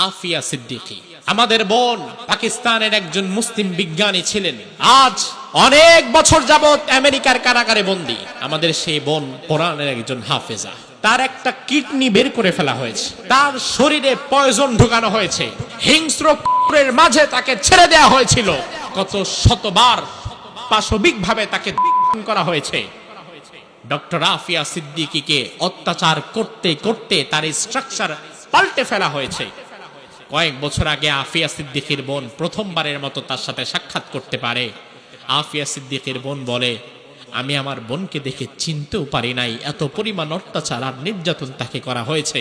আফিয়া সিদ্দিকী আমাদের বোন পাকিস্তানের একজন মুসলিম বিজ্ঞানী ছিলেন, আজ অনেক বছর যাবত আমেরিকার কারাগারে বন্দী। আমাদের সেই বোন কোরআনের একজন হাফেজা। তার একটা কিডনি বের করে ফেলা হয়েছে, তার শরীরে পয়জন ঢুকানো হয়েছে, হিংস্র কুকুরের মাঝে তাকে ছেড়ে দেওয়া হয়েছিল, কত শতবার পাশবিক ভাবে তাকে করা হয়েছে। ডক্টর আফিয়া সিদ্দিকীকে অত্যাচার করতে করতে তার স্ট্রাকচার পাল্টে ফেলা হয়েছে। কয়েক বছর আগে আফিয়া সিদ্দিকীর বোন প্রথমবারের মতো তার সাথে সাক্ষাৎ করতে পারে। আফিয়া সিদ্দিকীর বোন বলে, আমি আমার বোনকে দেখে চিনতেও পারি নাই, এত পরিমাণ অত্যাচার আর নির্যাতন তাকে করা হয়েছে।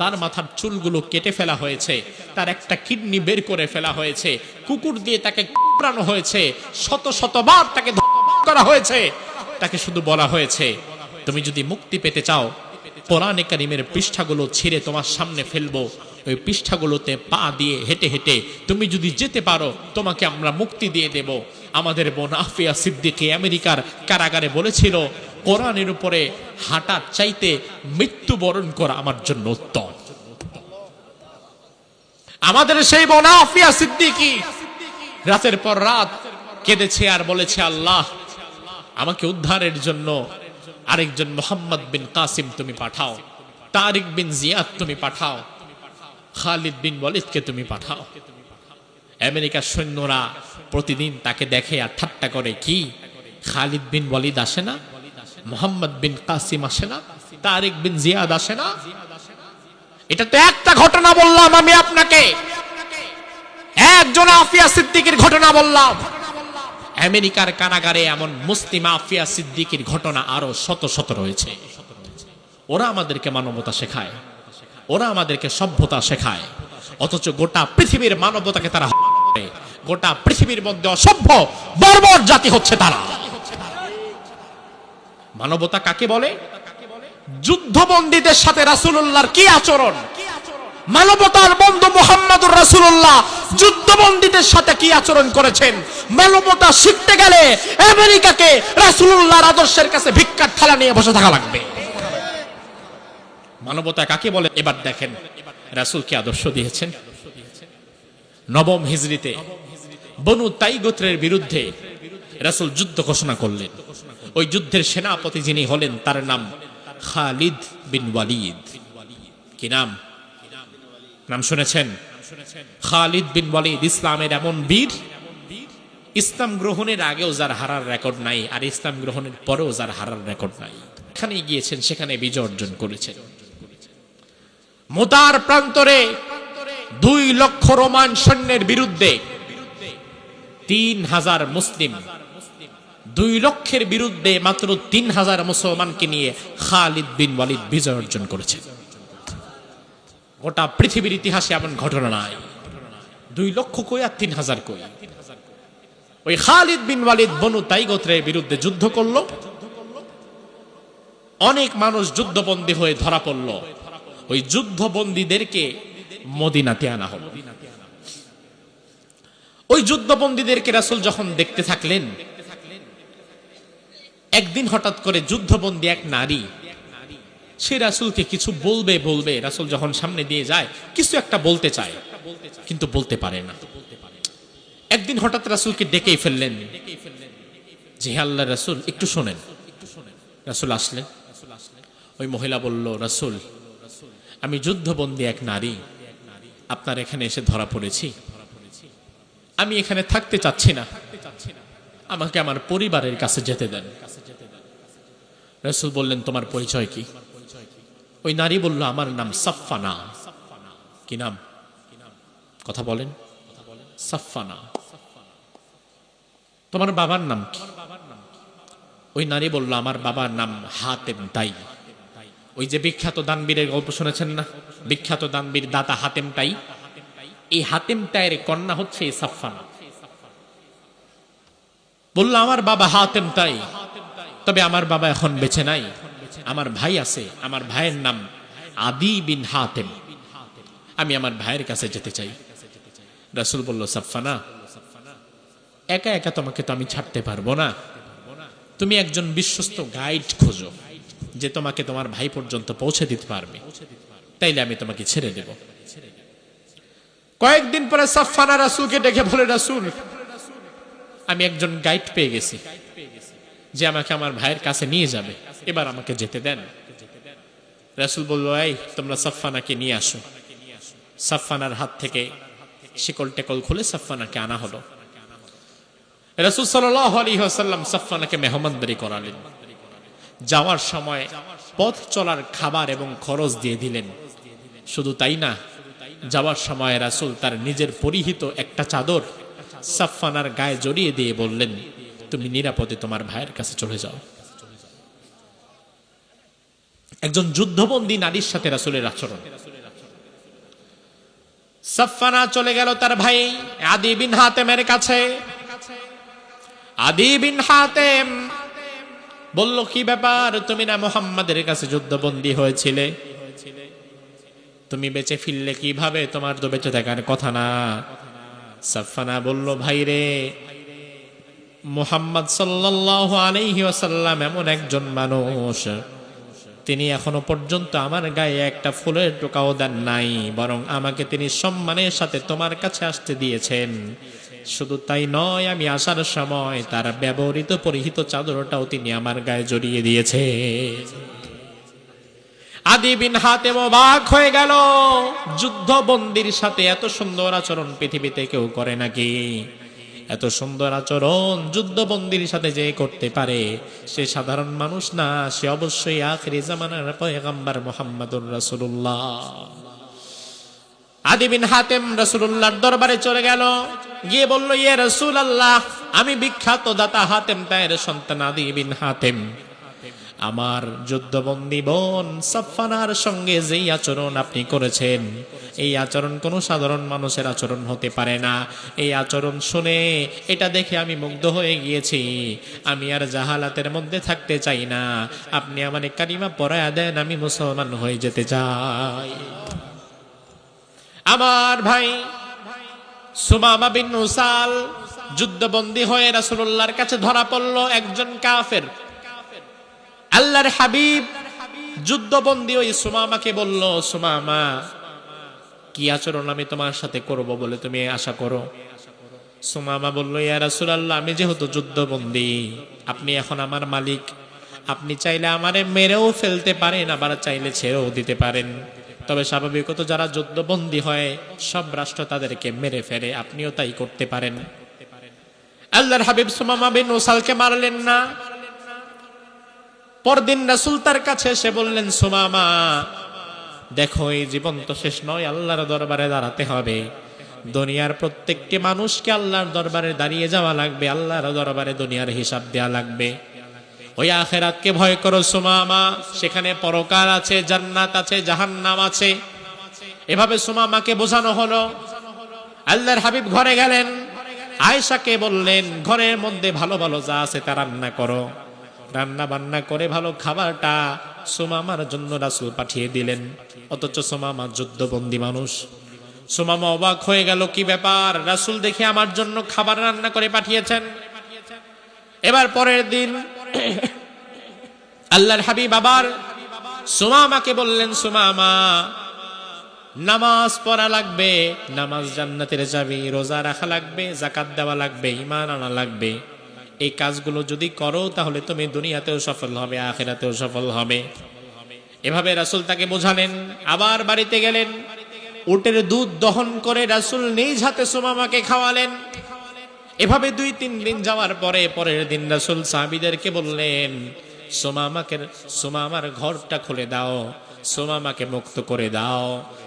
তার মাথার চুলগুলো কেটে ফেলা হয়েছে, তার একটা কিডনি বের করে ফেলা হয়েছে, কুকুর দিয়ে তাকে কামড়ানো হয়েছে, শত শতবার তাকে করা হয়েছে। তাকে শুধু বলা হয়েছে, তুমি যদি মুক্তি পেতে চাও, কোরআনে কারীমের পৃষ্ঠাগুলো ছিঁড়ে তোমার সামনে ফেলবো, ওই পৃষ্ঠাগুলোতে পা দিয়ে হেঁটে হেঁটে তুমি যদি যেতে পারো, তোমাকে আমরা মুক্তি দিয়ে দেব। আমাদের বোন আফিয়া সিদ্দিকী আমেরিকার কারাগারে বলেছিল, কোরআনের উপরে হাঁটার চাইতে মৃত্যুবরণ করা আমার জন্য উত্তম। আমাদের সেই বোন আফিয়া সিদ্দিকী রাতের পর রাত কেঁদেছে আর বলেছে, আল্লাহ আমাকে উদ্ধারের জন্য আরেকজন মোহাম্মদ বিন কাসিম তুমি পাঠাও, তারিক বিন জিয়াদ তুমি পাঠাও, খালিদ বিন ওয়ালিদকে তুমি পাঠাও। আমেরিকার সৈন্যরা প্রতিদিন তাকে দেখে আর ঠাট্টা করে, কি খালিদ বিন ওয়ালিদ আসে না, মোহাম্মদ বিন কাসিম আসে না, তারিক বিন জিয়াদ আসে না? এটা তো একটা ঘটনা বললাম আমি আপনাকে, একজন আফিয়া সিদ্দিকীর ঘটনা বললাম। আমেরিকার কারাগারে এমন মুসলিম আফিয়া সিদ্দিকীর ঘটনা আরো শত শত রয়েছে। ওরা আমাদেরকে মানবতা শেখায়, ওরা আমাদেরকে সভ্যতা শেখায়, অথচ গোটা পৃথিবীর মানবতাকে তারা, গোটা পৃথিবীর মধ্যে অসভ্য বর্বর জাতি হচ্ছে তারা। মানবতা কাকে বলে? যুদ্ধবন্দীদের সাথে রাসূলুল্লাহর কি আচরণ, মানবতার বন্ধু মুহাম্মদুর রাসূলুল্লাহ যুদ্ধবন্দীদের সাথে কি আচরণ করেছেন। মানবতা শিখতে গেলে আমেরিকাকে রাসূলুল্লাহর আদর্শের কাছে ভিক্ষার থালা নিয়ে বসে থাকা লাগবে। মানবতা কাকে বলে এবার দেখেন, রাসূল কি আদর্শ দিয়েছেন। নবম হিজরিতে বনু তাই গোত্রের বিরুদ্ধে রাসূল যুদ্ধ ঘোষণা করলেন। ওই যুদ্ধের সেনাপতি যিনি হলেন, তার নাম খালিদ বিন ওয়ালিদ। কি নাম? নাম শুনেছেন? খালিদ বিন ওয়ালিদ ইসলামের এমন বীর, ইসলাম গ্রহণের আগেও যার হারার রেকর্ড নাই, আর ইসলাম গ্রহণের পরেও যার হারার রেকর্ড নাই। এখানে গিয়েছেন, সেখানে বিজয় অর্জন করেছেন। মুতার প্রান্তরে 2 লক্ষ রোমান সৈন্যের বিরুদ্ধে 3000 মুসলিম, 2 লক্ষের বিরুদ্ধে মাত্র 3000 মুসলমানকে নিয়ে খালিদ বিন ওয়ালিদ বিজয় অর্জন করেছে। গোটা পৃথিবীর ইতিহাসে এমন ঘটনা নাই। 2 লক্ষ কই আর 3000 কই? ওই খালিদ বিন ওয়ালিদ বনু তাই গোত্রের বিরুদ্ধে যুদ্ধ করলো। অনেক মানুষ যুদ্ধবন্দী হয়ে ধরা পড়ল। ওই যুদ্ধবন্দীদেরকে মদিনাতে আনা হলো। ওই যুদ্ধবন্দীদেরকে রাসূল যখন দেখতে থাকলেন, একদিন হঠাৎ করে যুদ্ধবন্দী এক নারী, সে রাসূলকে কিছু বলবে। রাসূল যখন সামনে দিয়ে যায়, কিছু একটা বলতে চায় কিন্তু বলতে পারে না। একদিন হঠাৎ রাসূলকে ডেকেই ফেললেন যে, হে আল্লাহর রাসূল একটু শোনেন। রাসূল আসলেন। ওই মহিলা বলল, রাসূল আমি যুদ্ধবন্দী এক নারী, আপনার এখানে এসে ধরা পড়েছি, আমি এখানে থাকতে চাচ্ছি না, আমাকে আমার পরিবারের কাছে যেতে দেন। রাসূল বললেন, তোমার পরিচয় কি? ওই নারী বলল, আমার নাম সাফফানা। কি নাম? কথা বলেন। সাফফানা। তোমার বাবার নাম কি? ওই নারী বলল, আমার বাবার নাম হাতেম তাই। ওই যে বিখ্যাত দানবীরের গল্প শুনেছেন না, বিখ্যাত দানবীর দাতা হাতেম তাই, এই হাতেম তাইয়ের কন্যা হচ্ছে এই সাফফানা। বলল, আমার বাবা হাতেম তাই, তবে আমার বাবা এখন বেঁচে নাই, আমার ভাই আছে, আমার ভাইয়ের নাম আদি বিন হাতেম, আমি আমার ভাইয়ের কাছে যেতে চাই। রাসূল বলল, সাফফানা একা একা তোমাকে তো আমি ছাড়তে পারবো না, তুমি একজন বিশ্বস্ত গাইড খোঁজো যে তোমাকে তোমার ভাই পর্যন্ত পৌঁছে দিতে পারবে, তাইলে আমি তোমাকে ছেড়ে দেব। কয়েকদিন পরে সাফফানা রাসূলকে ডেকে বলে, রাসূল, আমি একজন গাইড পেয়ে গেছি যে আমাকে আমার ভাইয়ের কাছে নিয়ে যাবে, এবার আমাকে যেতে দেন। রাসূল বলল, এই তোমরা সাফফানাকে নিয়ে আসো। সাফফানার হাত থেকে শিকল টেকল খুলে সাফফানাকে আনা হলো। রাসূল সাল্লাল্লাহু আলাইহি ওয়াসাল্লাম সাফফানাকে মেহমানদারি করালেন। যাওয়ার সময় পথ চলার খাবার এবং খরচ দিয়ে দিলেন। শুধু তাই না, যাওয়ার সময় রাসূল তার নিজের পরিহিত একটা চাদর সাফফানার গায়ে জড়িয়ে দিয়ে বললেন, তুমি নিরাপদে তোমার ভাইয়ের কাছে চলে যাও। একজন যুদ্ধবন্দী নারীর সাথে রাসূলের আচরণ। সাফফানা চলে গেল তার ভাই আদি বিন হাতেমের কাছে। আদি বিন হাতেম বলল, কি ব্যাপার, তুমি না মুহাম্মাদের কাছে যুদ্ধবন্দী হয়েছিলে, তুমি বেঁচে ফিরলে কিভাবে? তোমার তো বেঁচে থাকার কথা না। সাফফানা বলল, ভাই রে, মুহাম্মদ সাল্লাল্লাহু আলাইহি ওয়াসাল্লাম এমন একজন মানুষ, তিনি এখনো পর্যন্ত আমার গায়ে একটা ফুলের টোকাও দেন নাই, বরং আমাকে তিনি সম্মানের সাথে তোমার কাছে আসতে দিয়েছেন। শুধু তাই নয়, আমি আসার সময় তার ব্যবহৃত পরিহিত চাদরটাও তিনি আমার গায়ে জড়িয়ে দিয়েছে। আদি বিন হাতেম অবাক হয়ে গেল, যুদ্ধবন্দীর সাথে এত সুন্দর আচরণ পৃথিবীতে কেউ করে নাকি? এত সুন্দর আচরণ যুদ্ধবন্দীর সাথে যে করতে পারে, সে সাধারণ মানুষ না, সে অবশ্যই আখিরি জামানার পয়গম্বর মুহাম্মদুর রাসূলুল্লাহ। আদি বিন হাতেম রাসূলুল্লাহর দরবারে চলে গেল, গিয়ে বলল, ইয়া রাসূলুল্লাহ, আমি বিখ্যাত দাতা হাতেম তায়ের সন্তান আদি বিন হাতেম, আমার যুদ্ধবন্দী বোন সাফফানার সঙ্গে যেই আচরণ আপনি করেছেন, এই আচরণ কোনো সাধারণ মানুষের আচরণ হতে পারে না। এই আচরণ শুনে, এটা দেখে আমি মুগ্ধ হয়ে গিয়েছি। আমি আর জাহালাতের মধ্যে থাকতে চাই না। আপনি আমার কালিমা পড়ায়া দেন, আমি মুসলমান হয়ে যেতে চাই। আমার ভাই সুমামা বিন উসাল যুদ্ধবন্দী হয়ে রাসূলুল্লাহর কাছে ধরা পড়ল একজন কাফের। আল্লাহর হাবিব যুদ্ধবন্দী ওই সুমামাকে বলল, সুমামা, কি আচরণ আমি তোমার সাথে করব বলে তুমি আশা করো? সুমামা বলল, ইয়া রাসূলুল্লাহ, আমি যেহেতু যুদ্ধবন্দী, আপনি এখন আমার মালিক, আপনি চাইলে আমারে মেরেও ফেলতে পারেন, আবার চাইলে ছেড়েও দিতে পারেন। তবে স্বাভাবিকত যারা যুদ্ধবন্দী হয় সব রাষ্ট্র তাদেরকে মেরে ফেলে, আপনিও তাই করতে পারেন। আল্লাহর হাবিব সুমামা বিন উসালকে মারলেন না। পরদিন রাসূল তার কাছে এসে বললেন, সুমামা, দেখো, এই জীবন তো শেষ নয়, আল্লাহর দরবারে দাঁড়াতে হবে। দুনিয়ার প্রত্যেকটি মানুষকে আল্লাহর দরবারে দাঁড়িয়ে যাওয়া লাগবে, আল্লাহর দরবারে দুনিয়ার হিসাব দেয়া লাগবে। ওই আখিরাতকে ভয় করো সুমামা, সেখানে পরকাল আছে, জান্নাত আছে, জাহান্নাম আছে। এভাবে সুমামাকে বোঝানো হলো। আল্লাহর হাবিব ঘরে গেলেন, আয়েশাকে বললেন, ঘরের মধ্যে ভালো ভালো যা আছে তা রান্না করো। রান্না বান্না করে ভালো খাবারটা সুমামার জন্য রাসূল পাঠিয়ে দিলেন। অথচ সুমামা যুদ্ধবন্দী মানুষ। সুমামা অবাক হয়ে গেল, কি ব্যাপার, রাসূল দেখে আমার জন্য খাবার রান্না করে পাঠিয়েছেন। এবার পরের দিন আল্লাহর হাবিব আবার সুমামাকে বললেন, সুমামা, নামাজ পড়া লাগবে, নামাজ জান্নাতের চাবি, রোজা রাখা লাগবে, যাকাত দেওয়া লাগবে, ঈমান আনা লাগবে। এই কাজগুলো যদি করো তাহলে তুমি দুনিয়াতেও সফল হবে, আখিরাতেও সফল হবে। এভাবে রাসূল তাকে বোঝালেন। আবার বাড়িতে গেলেন, উটের দুধ দহন করে রাসূল নিজ হাতে সুমামাকে খাওয়ালেন। এভাবে 2-3 দিন যাওয়ার পরে পরের দিন রাসূল সাহাবীদেরকে বললেন, সুমামার ঘরটা খুলে দাও, সুমামাকে মুক্ত করে দাও।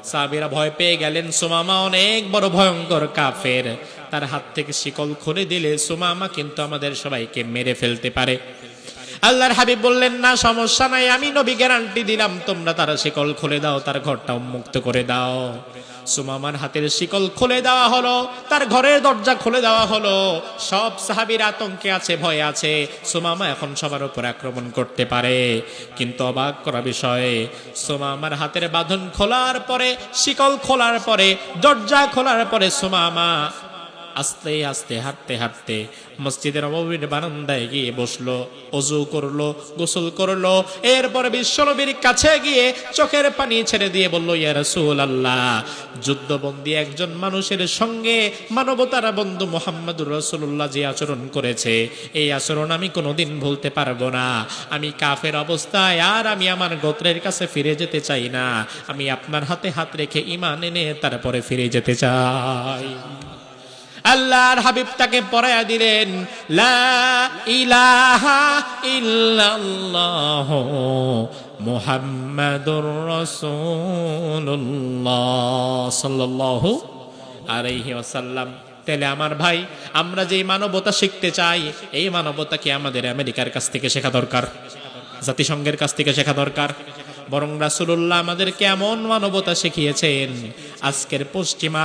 সাহাবীরা ভয় পেয়ে গেলেন, সুমামা অনেক বড় ভয়ঙ্কর কাফের, তার হাত থেকে শিকল খুলে দিলে সুমামা কিন্তু আমাদের সবাইকে মেরে ফেলতে পারে। আল্লাহর হাবিব বললেন, না, সমস্যা নাই, আমি নবী গ্যারান্টি দিলাম, তোমরা তার শিকল খুলে দাও, তার ঘরটা মুক্ত করে দাও। সুমামার হাতের শিকল খুলে দেওয়া হলো, তার ঘরের দরজা খুলে দেওয়া হলো। সব সাহাবীরা আতঙ্কে আছে, ভয়ে আছে, সুমামা এখন সবার উপর আক্রমণ করতে পারে। কিন্তু অবাক করা বিষয়, সুমামার হাতের বাঁধন খোলার পরে, শিকল খোলার পরে, দরজা খোলার পরে সুমামা আস্তে আস্তে হাঁটতে হাঁটতে মসজিদের নববীর বারান্দায় গিয়ে বসলো, ওযু করলো, গোসল করলো। এরপরে বিশ্বনবীর কাছে গিয়ে চোখের পানি ছেড়ে দিয়ে বলল, ইয়া রাসূলুল্লাহ, যুদ্ধবন্দী একজন মানুষের সঙ্গে মানবতার বন্ধু মুহাম্মদুর রাসূলুল্লাহ যে আচরণ করেছে, এই আচরণ আমি কোনোদিন ভুলতে পারবো না। আমি কাফের অবস্থায় আর আমি আমার গোত্রের কাছে ফিরে যেতে চাই না। আমি আপনার হাতে হাত রেখে ঈমান এনে তারপরে ফিরে যেতে চাই। আল্লাহর হাবিব তাকে পড়ায়া দিলেন, লা ইলাহা ইল্লাল্লাহ মুহাম্মাদুর রাসূলুল্লাহ সাল্লাল্লাহু আলাইহি ওয়াসাল্লাম। তাহলে আমার ভাই, আমরা যে মানবতা শিখতে চাই, এই মানবতা কি আমাদের আমেরিকার কাছ থেকে শেখা দরকার, জাতিসংঘের কাছ থেকে শেখা দরকার? বরং রাসূলুল্লাহ আমাদেরকে এমন মানবতা শিখিয়েছেন, আজকের পশ্চিমা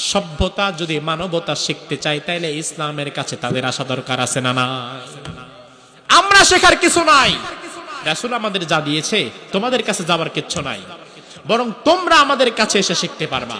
সভ্যতা যদি মানবতা শিখতে চায়, তাইলে ইসলামের কাছে তাদের আসা দরকার আছে না? না, আমরা শেখার কিছু নাই। রাসূল আমাদের যা দিয়েছে তোমাদের কাছে যাবার কিচ্ছু নাই, বরং তোমরা আমাদের কাছে এসে শিখতে পারবা।